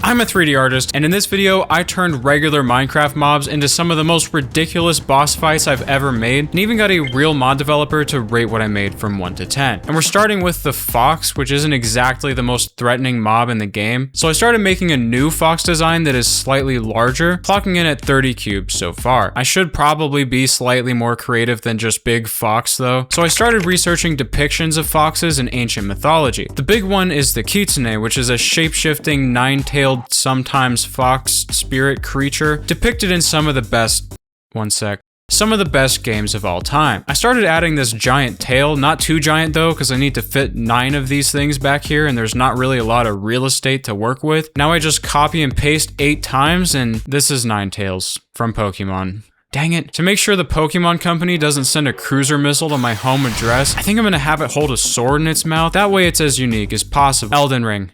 I'm a 3D artist, and in this video, I turned regular Minecraft mobs into some of the most ridiculous boss fights I've ever made, and even got a real mod developer to rate what I made from 1 to 10. And we're starting with the fox, which isn't exactly the most threatening mob in the game. So I started making a new fox design that is slightly larger, clocking in at 30 cubes so far. I should probably be slightly more creative than just big fox though. So I started researching depictions of foxes in ancient mythology. The big one is the kitsune, which is a shape-shifting, nine-tailed, sometimes fox spirit creature depicted in some of the best games of all time. I started adding this giant tail, not too giant though, because I need to fit 9 of these things back here and there's not really a lot of real estate to work with. Now I just copy and paste 8 times and this is Ninetales from Pokemon. Dang it. To make sure the Pokemon company doesn't send a cruiser missile to my home address, I think I'm gonna have it hold a sword in its mouth. That way it's as unique as possible. Elden Ring.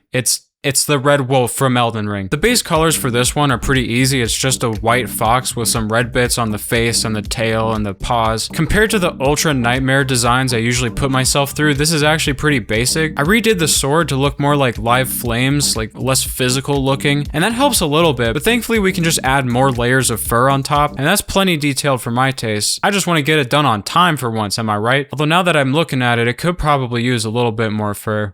It's the red wolf from Elden Ring. The base colors for this one are pretty easy. It's just a white fox with some red bits on the face and the tail and the paws. Compared to the ultra nightmare designs I usually put myself through, this is actually pretty basic. I redid the sword to look more like live flames, like less physical looking, and that helps a little bit, but thankfully we can just add more layers of fur on top, and that's plenty detailed for my taste. I just want to get it done on time for once, am I right? Although now that I'm looking at it, it could probably use a little bit more fur.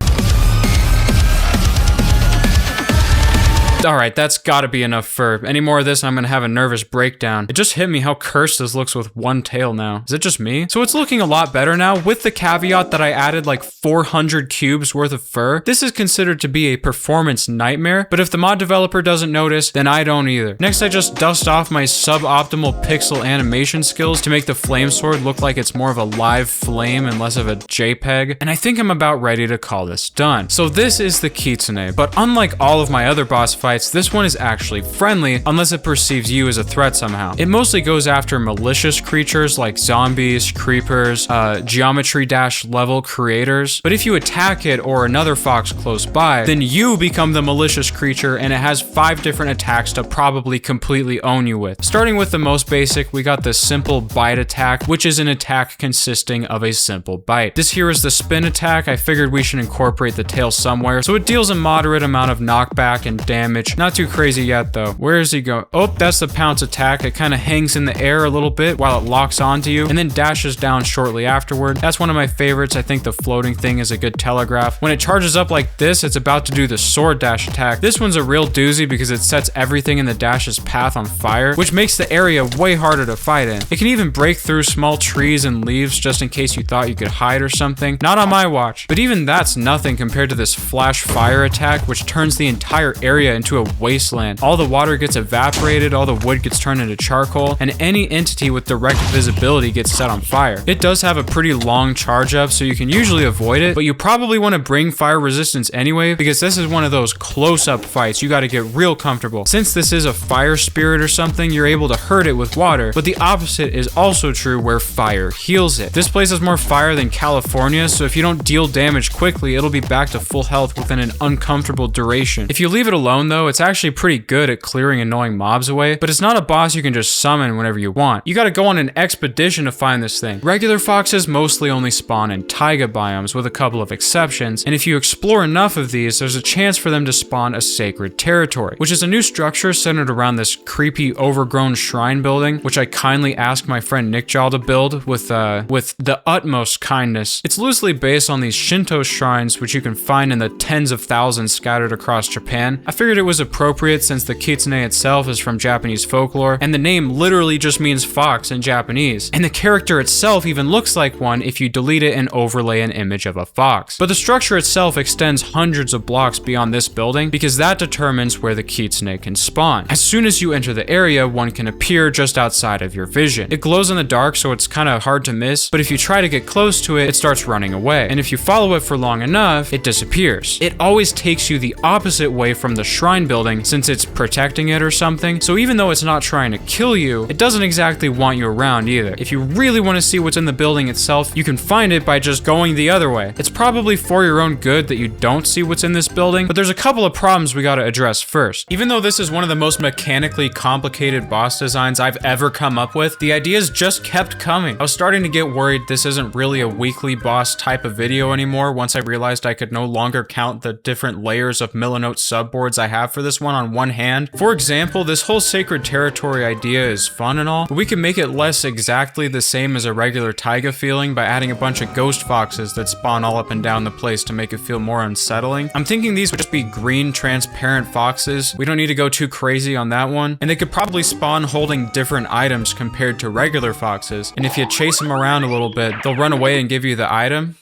Alright, that's gotta be enough fur. Any more of this, I'm gonna have a nervous breakdown. It just hit me how cursed this looks with one tail now. Is it just me? So it's looking a lot better now, with the caveat that I added like 400 cubes worth of fur. This is considered to be a performance nightmare, but if the mod developer doesn't notice, then I don't either. Next, I just dust off my suboptimal pixel animation skills to make the flame sword look like it's more of a live flame and less of a JPEG, and I think I'm about ready to call this done. So this is the kitsune, but unlike all of my other boss fights, this one is actually friendly unless it perceives you as a threat somehow. It mostly goes after malicious creatures like zombies, creepers, geometry dash level creators. But if you attack it or another fox close by, then you become the malicious creature and it has 5 different attacks to probably completely own you with. Starting with the most basic, we got the simple bite attack, which is an attack consisting of a simple bite. This here is the spin attack. I figured we should incorporate the tail somewhere, so it deals a moderate amount of knockback and damage. Not too crazy yet though. Where is he going? Oh, that's the pounce attack. It kind of hangs in the air a little bit while it locks onto you and then dashes down shortly afterward. That's one of my favorites. I think the floating thing is a good telegraph. When it charges up like this, it's about to do the sword dash attack. This one's a real doozy because it sets everything in the dash's path on fire, which makes the area way harder to fight in. It can even break through small trees and leaves just in case you thought you could hide or something. Not on my watch. But even that's nothing compared to this flash fire attack, which turns the entire area into a wasteland. All the water gets evaporated, all the wood gets turned into charcoal, and any entity with direct visibility gets set on fire. It does have a pretty long charge up, so you can usually avoid it, but you probably want to bring fire resistance anyway, because this is one of those close-up fights. You got to get real comfortable. Since this is a fire spirit or something, you're able to hurt it with water, but the opposite is also true where fire heals it. This place has more fire than California, so if you don't deal damage quickly, it'll be back to full health within an uncomfortable duration. If you leave it alone though, it's actually pretty good at clearing annoying mobs away, but it's not a boss you can just summon whenever you want. You gotta go on an expedition to find this thing. Regular foxes mostly only spawn in taiga biomes with a couple of exceptions, and if you explore enough of these, there's a chance for them to spawn a sacred territory, which is a new structure centered around this creepy overgrown shrine building, which I kindly asked my friend Nikjal to build with the utmost kindness. It's loosely based on these Shinto shrines, which you can find in the tens of thousands scattered across Japan. I figured it was appropriate since the kitsune itself is from Japanese folklore, and the name literally just means fox in Japanese. And the character itself even looks like one if you delete it and overlay an image of a fox. But the structure itself extends hundreds of blocks beyond this building because that determines where the kitsune can spawn. As soon as you enter the area, one can appear just outside of your vision. It glows in the dark, so it's kind of hard to miss, but if you try to get close to it, it starts running away. And if you follow it for long enough, it disappears. It always takes you the opposite way from the shrine building since it's protecting it or something, so even though it's not trying to kill you, it doesn't exactly want you around either. If you really want to see what's in the building itself, you can find it by just going the other way. It's probably for your own good that you don't see what's in this building, but there's a couple of problems we gotta address first. Even though this is one of the most mechanically complicated boss designs I've ever come up with, the ideas just kept coming. I was starting to get worried this isn't really a weekly boss type of video anymore once I realized I could no longer count the different layers of Millinote subboards I have have for this one on one hand. For example, this whole sacred territory idea is fun and all, but we can make it less exactly the same as a regular taiga feeling by adding a bunch of ghost foxes that spawn all up and down the place to make it feel more unsettling. I'm thinking these would just be green transparent foxes. We don't need to go too crazy on that one. And they could probably spawn holding different items compared to regular foxes. And if you chase them around a little bit, they'll run away and give you the item.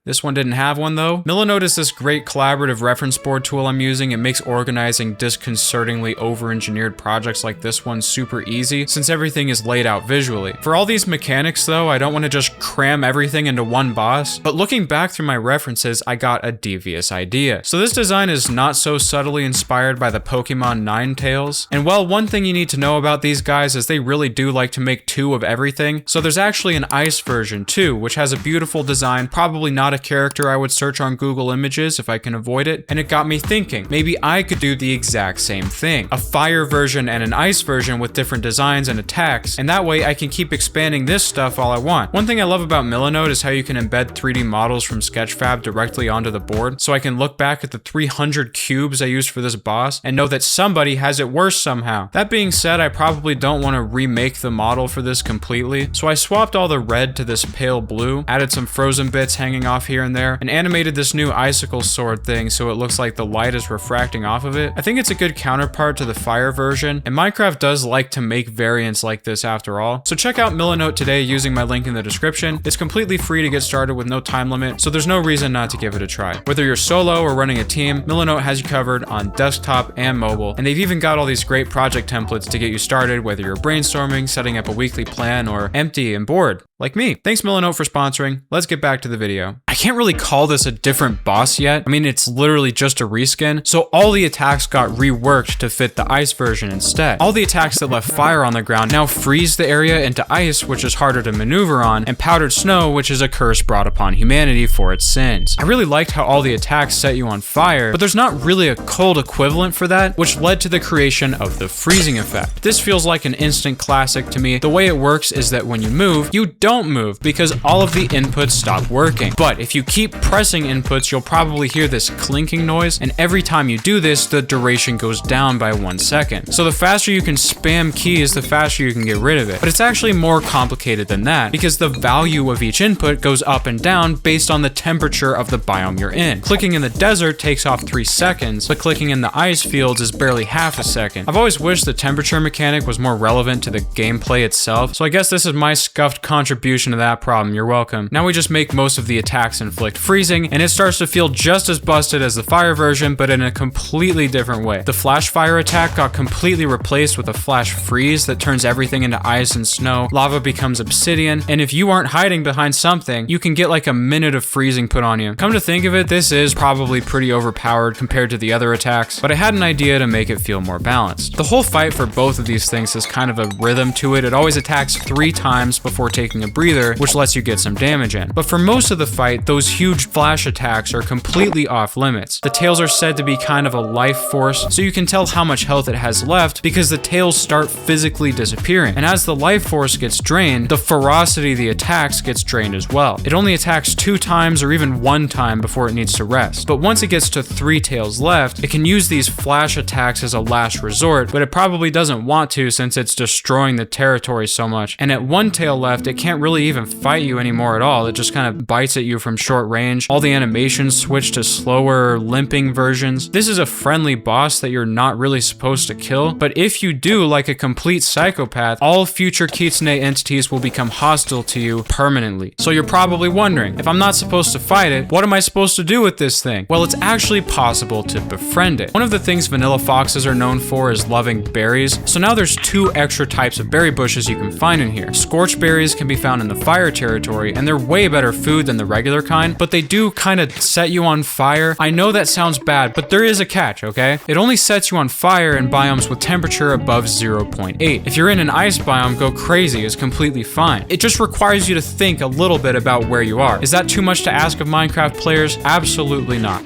This one didn't have one though. Milanote is this great collaborative reference board tool I'm using. It makes organizing disconcertingly over-engineered projects like this one super easy since everything is laid out visually. For all these mechanics though, I don't want to just cram everything into one boss, but looking back through my references, I got a devious idea. So this design is not so subtly inspired by the Pokemon Ninetales. And well, one thing you need to know about these guys is they really do like to make two of everything. So there's actually an ice version too, which has a beautiful design, probably not a character I would search on Google Images if I can avoid it, and it got me thinking, maybe I could do the exact same thing. A fire version and an ice version with different designs and attacks, and that way I can keep expanding this stuff all I want. One thing I love about Milanote is how you can embed 3D models from Sketchfab directly onto the board, so I can look back at the 300 cubes I used for this boss and know that somebody has it worse somehow. That being said, I probably don't want to remake the model for this completely, so I swapped all the red to this pale blue, added some frozen bits hanging off here and there, and animated this new icicle sword thing so it looks like the light is refracting off of it. I think it's a good counterpart to the fire version, and Minecraft does like to make variants like this after all. So check out Milanote today using my link in the description. It's completely free to get started with no time limit, so there's no reason not to give it a try. Whether you're solo or running a team, Milanote has you covered on desktop and mobile, and they've even got all these great project templates to get you started, whether you're brainstorming, setting up a weekly plan, or empty and bored, like me. Thanks Milanote for sponsoring. Let's get back to the video. I can't really call this a different boss yet. I mean, it's literally just a reskin, so all the attacks got reworked to fit the ice version instead. All the attacks that left fire on the ground now freeze the area into ice, which is harder to maneuver on, and powdered snow, which is a curse brought upon humanity for its sins. I really liked how all the attacks set you on fire, but there's not really a cold equivalent for that, which led to the creation of the freezing effect. This feels like an instant classic to me. The way it works is that when you move, you don't move because all of the inputs stop working. But if you keep pressing inputs, you'll probably hear this clinking noise, and every time you do this, the duration goes down by 1 second. So the faster you can spam keys, the faster you can get rid of it. But it's actually more complicated than that, because the value of each input goes up and down based on the temperature of the biome you're in. Clicking in the desert takes off 3 seconds, but clicking in the ice fields is barely half a second. I've always wished the temperature mechanic was more relevant to the gameplay itself, so I guess this is my scuffed contribution to that problem. You're welcome. Now we just make most of the attacks inflict freezing, and it starts to feel just as busted as the fire version, but in a completely different way. The flash fire attack got completely replaced with a flash freeze that turns everything into ice and snow. Lava becomes obsidian, and if you aren't hiding behind something, you can get like a minute of freezing put on you. Come to think of it, this is probably pretty overpowered compared to the other attacks, but I had an idea to make it feel more balanced. The whole fight for both of these things has kind of a rhythm to it. It always attacks 3 times before taking a breather, which lets you get some damage in. But for most of the fight, those huge flash attacks are completely off limits. The tails are said to be kind of a life force, so you can tell how much health it has left because the tails start physically disappearing. And as the life force gets drained, the ferocity of the attacks gets drained as well. It only attacks 2 times or even 1 time before it needs to rest. But once it gets to 3 tails left, it can use these flash attacks as a last resort, but it probably doesn't want to since it's destroying the territory so much. And at 1 tail left, it can't really even fight you anymore at all. It just kind of bites at you from short range. All the animations switch to slower, limping versions. This is a friendly boss that you're not really supposed to kill, but if you do, like a complete psychopath, all future Kitsune entities will become hostile to you permanently. So you're probably wondering, if I'm not supposed to fight it, what am I supposed to do with this thing? Well, it's actually possible to befriend it. One of the things vanilla foxes are known for is loving berries, so now there's 2 extra types of berry bushes you can find in here. Scorch berries can be found in the fire territory, and they're way better food than the regular kind, but they do kind of set you on fire. I know that sounds bad, but there is a catch, okay? It only sets you on fire in biomes with temperature above 0.8. If you're in an ice biome, go crazy is completely fine. It just requires you to think a little bit about where you are. Is that too much to ask of Minecraft players? Absolutely not.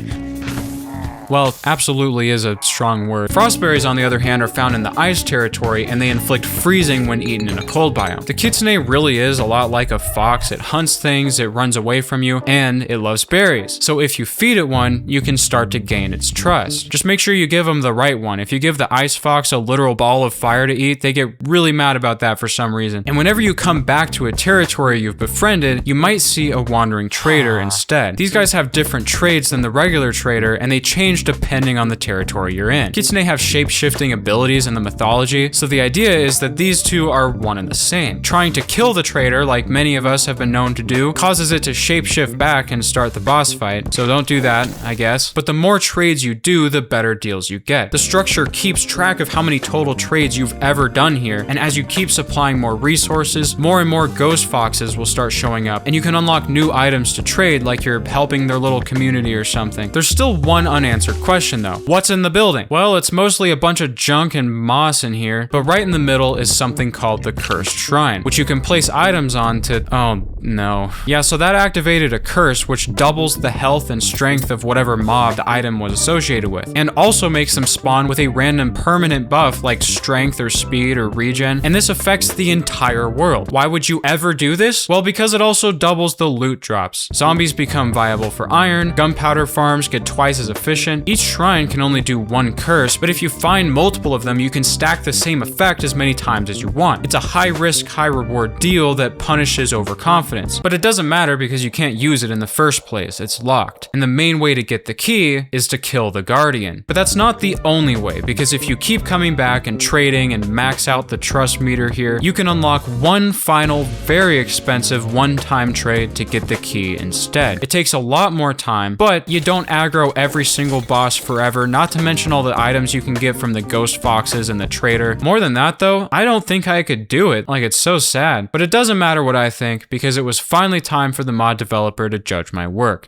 Well, absolutely is a strong word. Frostberries, on the other hand, are found in the ice territory, and they inflict freezing when eaten in a cold biome. The kitsune really is a lot like a fox. It hunts things, it runs away from you, and it loves berries. So if you feed it one, you can start to gain its trust. Just make sure you give them the right one. If you give the ice fox a literal ball of fire to eat, they get really mad about that for some reason. And whenever you come back to a territory you've befriended, you might see a wandering trader instead. These guys have different traits than the regular trader, and they change depending on the territory you're in. Kitsune have shape-shifting abilities in the mythology, so the idea is that these two are one and the same. Trying to kill the trader, like many of us have been known to do, causes it to shape-shift back and start the boss fight, so don't do that, I guess. But the more trades you do, the better deals you get. The structure keeps track of how many total trades you've ever done here, and as you keep supplying more resources, more and more ghost foxes will start showing up, and you can unlock new items to trade, like you're helping their little community or something. There's still one unanswered question though. What's in the building? Well, it's mostly a bunch of junk and moss in here, but right in the middle is something called the Cursed Shrine, which you can place items on to... oh, no. Yeah, so that activated a curse, which doubles the health and strength of whatever mob the item was associated with, and also makes them spawn with a random permanent buff like strength or speed or regen, and this affects the entire world. Why would you ever do this? Well, because it also doubles the loot drops. Zombies become viable for iron, gunpowder farms get twice as efficient, each shrine can only do one curse, but if you find multiple of them, you can stack the same effect as many times as you want. It's a high risk, high reward deal that punishes overconfidence. But it doesn't matter because you can't use it in the first place, it's locked. And the main way to get the key is to kill the Guardian. But that's not the only way, because if you keep coming back and trading and max out the trust meter here, you can unlock one final, very expensive one-time trade to get the key instead. It takes a lot more time, but you don't aggro every single boss forever, not to mention all the items you can get from the ghost foxes and the trader. More than that though, I don't think I could do it. Like, it's so sad. But it doesn't matter what I think, because it was finally time for the mod developer to judge my work.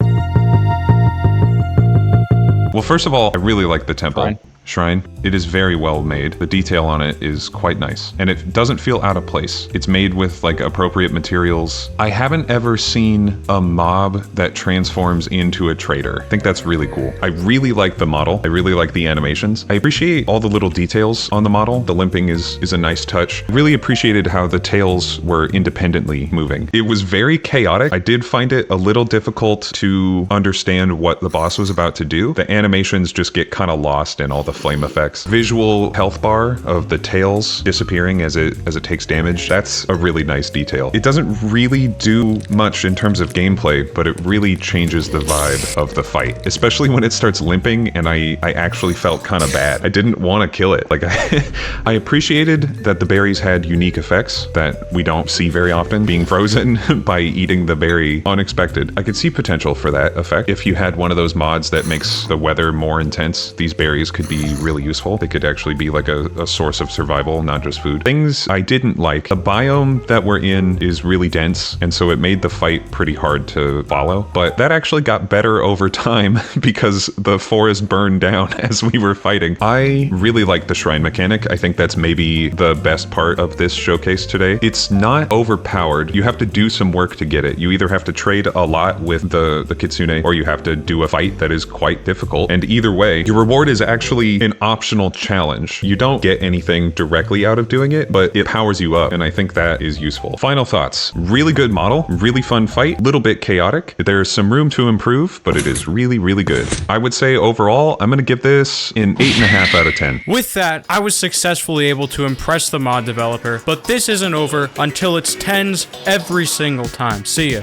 Well, first of all, I really like the temple. Shrine. It is very well made. The detail on it is quite nice, and it doesn't feel out of place. It's made with like appropriate materials. I haven't ever seen a mob that transforms into a trader. I think that's really cool. I really like the model. I really like the animations. I appreciate all the little details on the model. The limping is a nice touch. I really appreciated how the tails were independently moving. It was very chaotic. I did find it a little difficult to understand what the boss was about to do. The animations just get kind of lost in all the flame effects. Visual health bar of the tails disappearing as it takes damage. That's a really nice detail. It doesn't really do much in terms of gameplay, but it really changes the vibe of the fight, especially when it starts limping, and I actually felt kind of bad. I didn't want to kill it. Like, I appreciated that the berries had unique effects that we don't see very often. Being frozen by eating the berry, unexpected. I could see potential for that effect. If you had one of those mods that makes the weather more intense, these berries could be really useful. They could actually be like a source of survival, not just food. Things I didn't like. The biome that we're in is really dense, and so it made the fight pretty hard to follow, but that actually got better over time because the forest burned down as we were fighting. I really like the shrine mechanic. I think that's maybe the best part of this showcase today. It's not overpowered. You have to do some work to get it. You either have to trade a lot with the kitsune, or you have to do a fight that is quite difficult, and either way, your reward is actually an optional challenge. You don't get anything directly out of doing it, but it powers you up, and I think that is useful. Final thoughts. Really good model, really fun fight, little bit chaotic. There's some room to improve, but it is really, really good. I would say overall, I'm gonna give this an 8.5 out of 10. With that, I was successfully able to impress the mod developer, but this isn't over until it's 10s every single time. See ya.